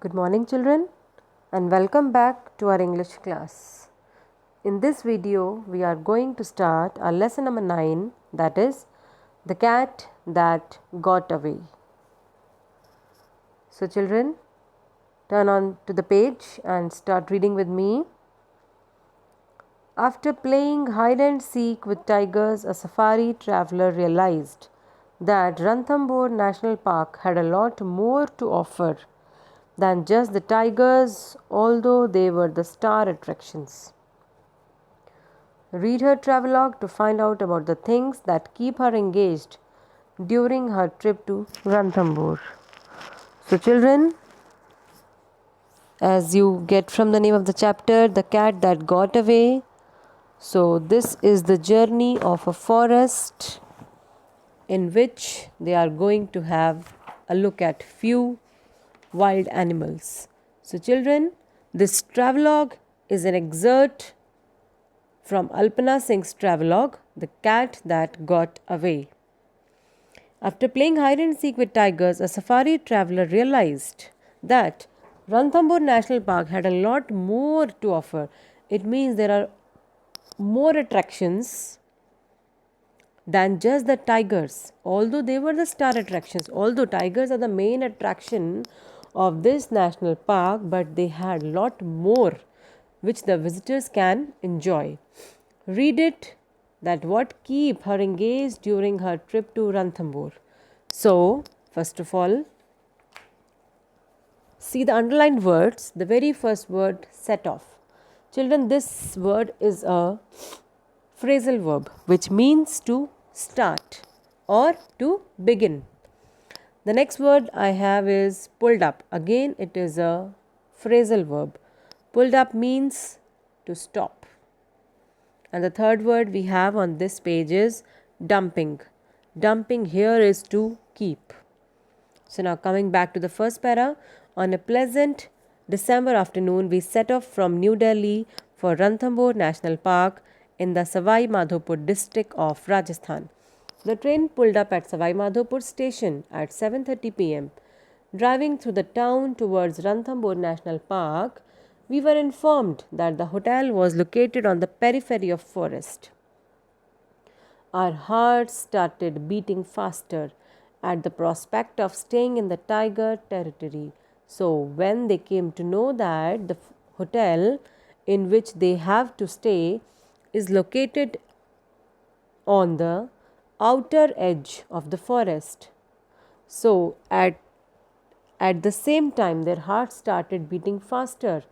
Good morning children and welcome back to our English class. In this video we are going to start our lesson number 9, that is the cat that got away. So children, turn on to the page and start reading with me. After playing hide and seek with tigers, a safari traveler realized that Ranthambore National Park had a lot more to offer than just the tigers, although they were the star attractions. Read her travelogue to find out about the things that keep her engaged during her trip to Ranthambore. So, children, as you get from the name of the chapter, The Cat That Got Away. So, this is the journey of a forest in which they are going to have a look at few wild animals. So, children, this travelogue is an excerpt from Alpana Singh's travelogue, The Cat That Got Away. After playing hide and seek with tigers, a safari traveler realized that Ranthambore National Park had a lot more to offer. It means there are more attractions than just the tigers, although they were the star attractions. Although tigers are the main attraction of this national park, but they had lot more which the visitors can enjoy. Read it, that what keep her engaged during her trip to Ranthambore. So, first of all, see the underlined words. The very first word, set off. Children, this word is a phrasal verb which means to start or to begin. The next word I have is pulled up. Again, it is a phrasal verb. Pulled up means to stop. And the third word we have on this page is dumping. Dumping here is to keep. So now coming back to the first para, on a pleasant December afternoon, we set off from New Delhi for Ranthambore National Park in the Savai Madhopur district of Rajasthan. The train pulled up at Savai Madhopur station at 7:30 p.m. Driving through the town towards Ranthambore National Park, we were informed that the hotel was located on the periphery of forest. Our hearts started beating faster at the prospect of staying in the tiger territory. So, when they came to know that the hotel in which they have to stay is located on the outer edge of the forest, so at the same time their hearts started beating faster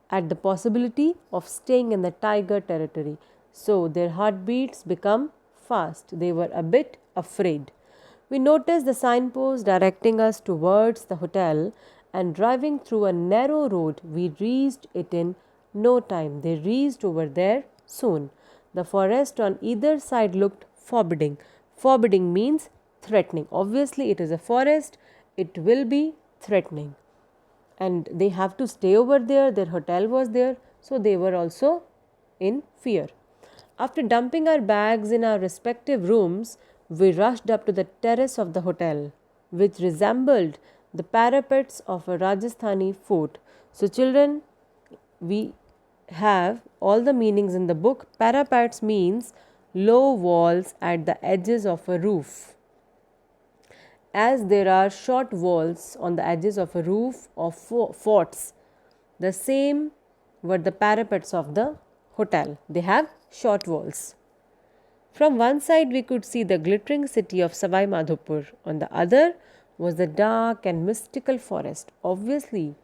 at the possibility of staying in the tiger territory. So their heartbeats become fast. They were a bit afraid. We noticed the signpost directing us towards the hotel, and driving through a narrow road, we reached it in no time. They reached over there soon. The forest on either side looked forbidding. Forbidding means threatening. Obviously, it is a forest, it will be threatening. And they have to stay over there, their hotel was there, so they were also in fear. After dumping our bags in our respective rooms, we rushed up to the terrace of the hotel, which resembled the parapets of a Rajasthani fort. So, children, we have all the meanings in the book. Parapets means low walls at the edges of a roof. As there are short walls on the edges of a roof of forts, the same were the parapets of the hotel. They have short walls. From one side we could see the glittering city of Savai Madhopur. On the other was the dark and mystical forest. Obviously,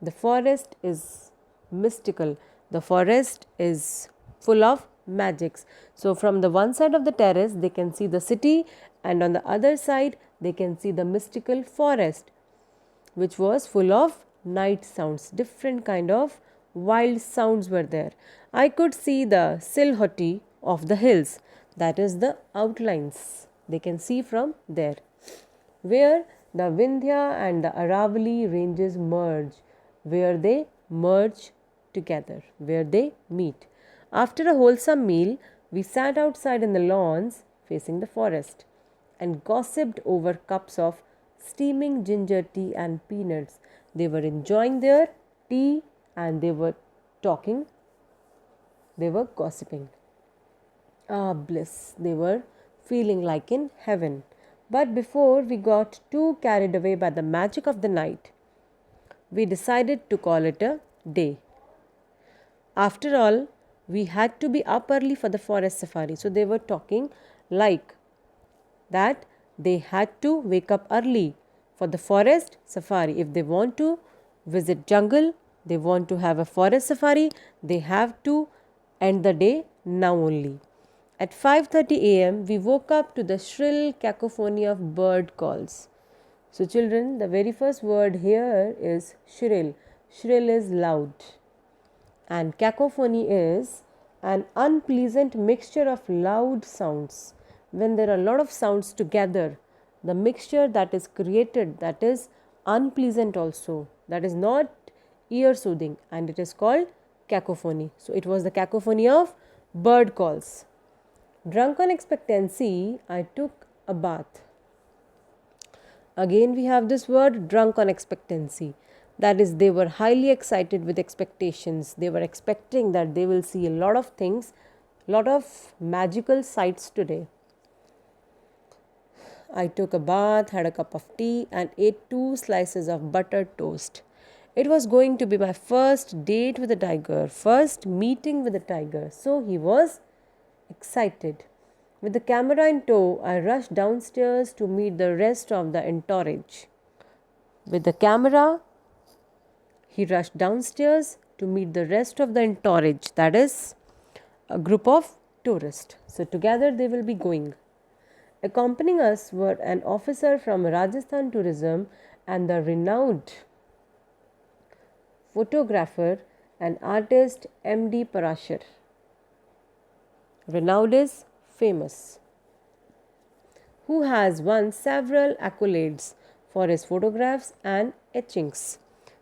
the forest is mystical. The forest is full of magics. So from the one side of the terrace they can see the city, and on the other side they can see the mystical forest, which was full of night sounds. Different kind of wild sounds were there. I could see the silhouette of the hills, that is the outlines they can see from there, where the Vindhya and the Aravali ranges merge, where they merge together, where they meet. After a wholesome meal, we sat outside in the lawns facing the forest and gossiped over cups of steaming ginger tea and peanuts. They were enjoying their tea and they were talking, they were gossiping. Ah, bliss, they were feeling like in heaven. But before we got too carried away by the magic of the night, we decided to call it a day. After all, we had to be up early for the forest safari. So they were talking like that they had to wake up early for the forest safari. If they want to visit jungle, they want to have a forest safari, they have to end the day now only. At 5:30 a.m., we woke up to the shrill cacophony of bird calls. So, children, the very first word here is shrill. Shrill is loud, and cacophony is an unpleasant mixture of loud sounds. When there are a lot of sounds together, the mixture that is created, that is unpleasant also, that is not ear soothing, and it is called cacophony. So it was the cacophony of bird calls. Drunk on expectancy, I took a bath. Again we have this word, drunk on expectancy. That is, they were highly excited with expectations. They were expecting that they will see a lot of things, lot of magical sights today. I took a bath, had a cup of tea and ate 2 slices of buttered toast. It was going to be my first date with a tiger, first meeting with a tiger. So he was excited. With the camera in tow, I rushed downstairs to meet the rest of the entourage. With the camera, he rushed downstairs to meet the rest of the entourage, that is, a group of tourists. So together they will be going. Accompanying us were an officer from Rajasthan Tourism and the renowned photographer and artist M.D. Parashar. Renowned is famous, who has won several accolades for his photographs and etchings.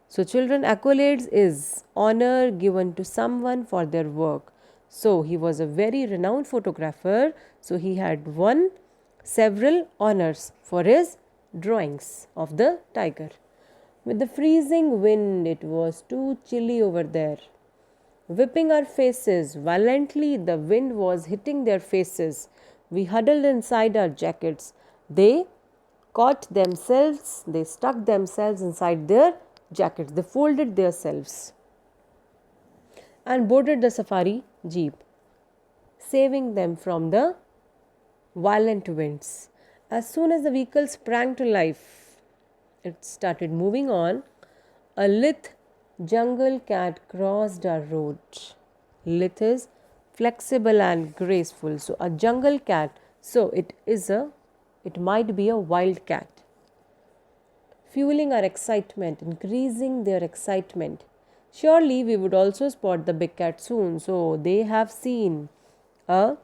So, children, accolades is honor given to someone for their work. So, he was a very renowned photographer. So, he had won several honors for his drawings of the tiger. With the freezing wind, it was too chilly over there. Whipping our faces violently, the wind was hitting their faces. We huddled inside our jackets. They caught themselves, they stuck themselves inside their jackets. They folded themselves and boarded the safari jeep, saving them from the violent winds. As soon as the vehicle sprang to life, it started moving on. A lithe jungle cat crossed our road. Lithe is flexible and graceful. So a jungle cat, so it might be a wild cat. Fueling our excitement, increasing their excitement. Surely we would also spot the big cat soon. So they have seen a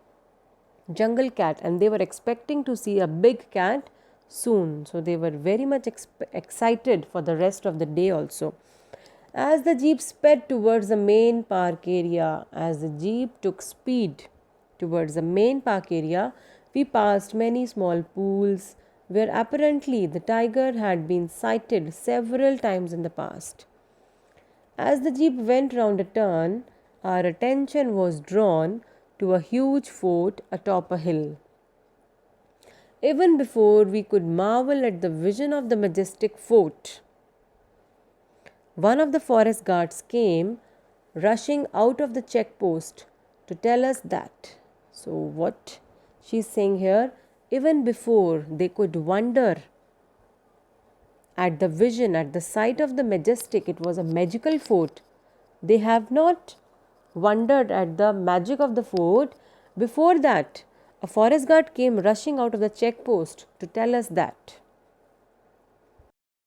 jungle cat and they were expecting to see a big cat soon. So they were very much excited for the rest of the day also. As the jeep sped towards the main park area, we passed many small pools where apparently the tiger had been sighted several times in the past. As the jeep went round a turn, our attention was drawn to a huge fort atop a hill. Even before we could marvel at the vision of the majestic fort, one of the forest guards came rushing out of the check post to tell us that. So, what she's saying here, even before they could wonder at the vision, at the sight of the majestic, it was a magical fort. They have not wondered at the magic of the fort. Before that, a forest guard came rushing out of the check post to tell us that.